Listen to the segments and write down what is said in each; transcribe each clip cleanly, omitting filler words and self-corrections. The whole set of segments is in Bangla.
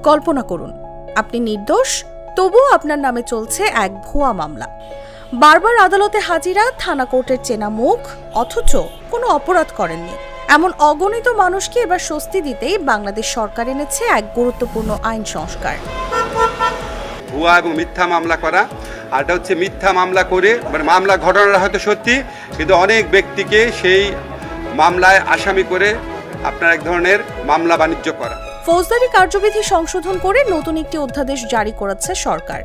কল্পনা করুন, আপনি নির্দোষ, তবুও আপনার নামে চলছে এক ভুয়া মামলা। বারবার আদালতে হাজিরা, থানা কোর্টের চেনা মুখ, অথচ কোনো অপরাধ করেননি। এমন অগণিত মানুষকে এবার স্বস্তি দিতেই বাংলাদেশ সরকার এনেছে এক গুরুত্বপূর্ণ আইন সংস্কার। ভুয়া এবং মিথ্যা মামলা করা, আর এটা হচ্ছে মিথ্যা মামলা করে মামলা ঘটনাটা হয়তো সত্যি, কিন্তু অনেক ব্যক্তিকে সেই মামলায় আসামি করে আপনার এক ধরনের মামলা বাণিজ্য করা। ফৌজদারি কার্যবিধি সংশোধন করে নতুন একটি অধ্যাদেশ জারি করেছে সরকার,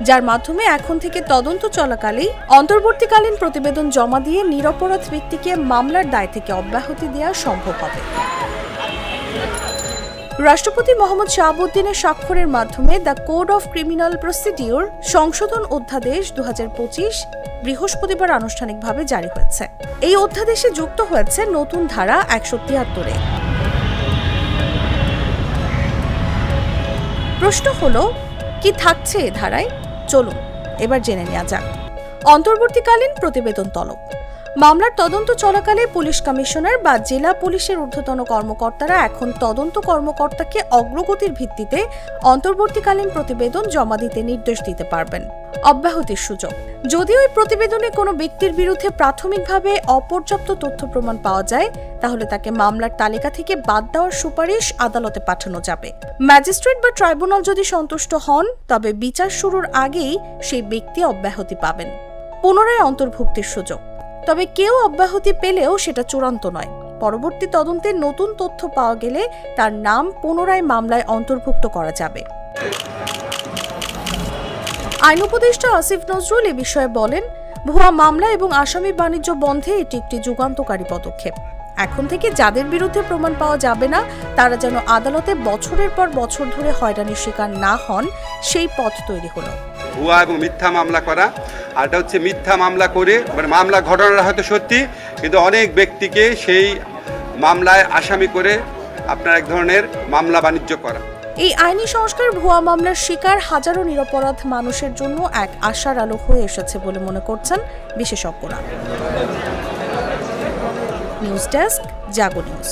যার মাধ্যমে এখন থেকে তদন্ত চলাকালেই অন্তর্বর্তীকালীন প্রতিবেদন জমা দিয়ে নিরপরাধ ব্যক্তিকে মামলার দায় থেকে অব্যাহতি দেওয়া সম্ভব হবে। রাষ্ট্রপতি মোহাম্মদ শাহাবুদ্দিনের স্বাক্ষরের মাধ্যমে the code of criminal procedure সংশোধন অধ্যাদেশ 2025 বৃহস্পতিবার আনুষ্ঠানিকভাবে জারি হয়েছে। এই অধ্যাদেশে যুক্ত হয়েছে নতুন ধারা 173। প্রশ্ন হলো, কি থাকছে এ ধারায়? চলুন এবার জেনে নেওয়া যাক। অন্তর্বর্তীকালীন প্রতিবেদন তলব। মামলার তদন্ত চলাকালে পুলিশ কমিশনার বা জেলা পুলিশের ঊর্ধ্বতন কর্মকর্তারা এখন তদন্ত কর্মকর্তাকে অগ্রগতির ভিত্তিতে অন্তর্বর্তীকালীন প্রতিবেদন জমা দিতে নির্দেশ দিতে পারবেন। অব্যাহতির সুযোগ। যদি ওই প্রতিবেদনে কোনো ব্যক্তির বিরুদ্ধে প্রাথমিকভাবে অপর্যাপ্ত তথ্য প্রমাণ পাওয়া যায়, তাহলে তাকে মামলার তালিকা থেকে বাদ দেওয়ার সুপারিশ আদালতে পাঠানো যাবে। ম্যাজিস্ট্রেট বা ট্রাইব্যুনাল যদি সন্তুষ্ট হন, তবে বিচার শুরুর আগেই সেই ব্যক্তি অব্যাহতি পাবেন। পুনরায় অন্তর্ভুক্তির সুযোগ। তবে কেউ অব্যাহতি পেলেও সেটা চূড়ান্ত নয়। পরবর্তী তদন্তে নতুন তথ্য পাওয়া গেলে তার নাম পুনরায় মামলায় অন্তর্ভুক্ত করা যাবে। আইন উপদেষ্টা আসিফ নজরুল এ বিষয়ে বলেন, ভুয়া মামলা এবং আসামি বাণিজ্য বন্ধে এটি একটি যুগান্তকারী পদক্ষেপ। এখন থেকে যাদের বিরুদ্ধে প্রমাণ পাওয়া যাবে না, তারা যেন আদালতে বছরের পর বছর ধরে হয়রানির শিকার না হন, সেই পথ তৈরি হলো। ভুয়া এবং মিথ্যা মামলা করা, আর এটা হচ্ছে মিথ্যা মামলা করে মামলা ঘটনাটা হয়তো সত্যি, কিন্তু অনেক ব্যক্তিকে সেই মামলায় আসামি করে আপনার এক ধরনের মামলা বাণিজ্য করা। এই আইনি সংস্কার ভুয়া মামলার শিকার হাজারো নিরপরাধ মানুষের জন্য এক আশার আলো হয়ে এসেছে বলে মনে করছেন বিশেষজ্ঞরা। নিউজ ডেস্ক, জাগো নিউজ।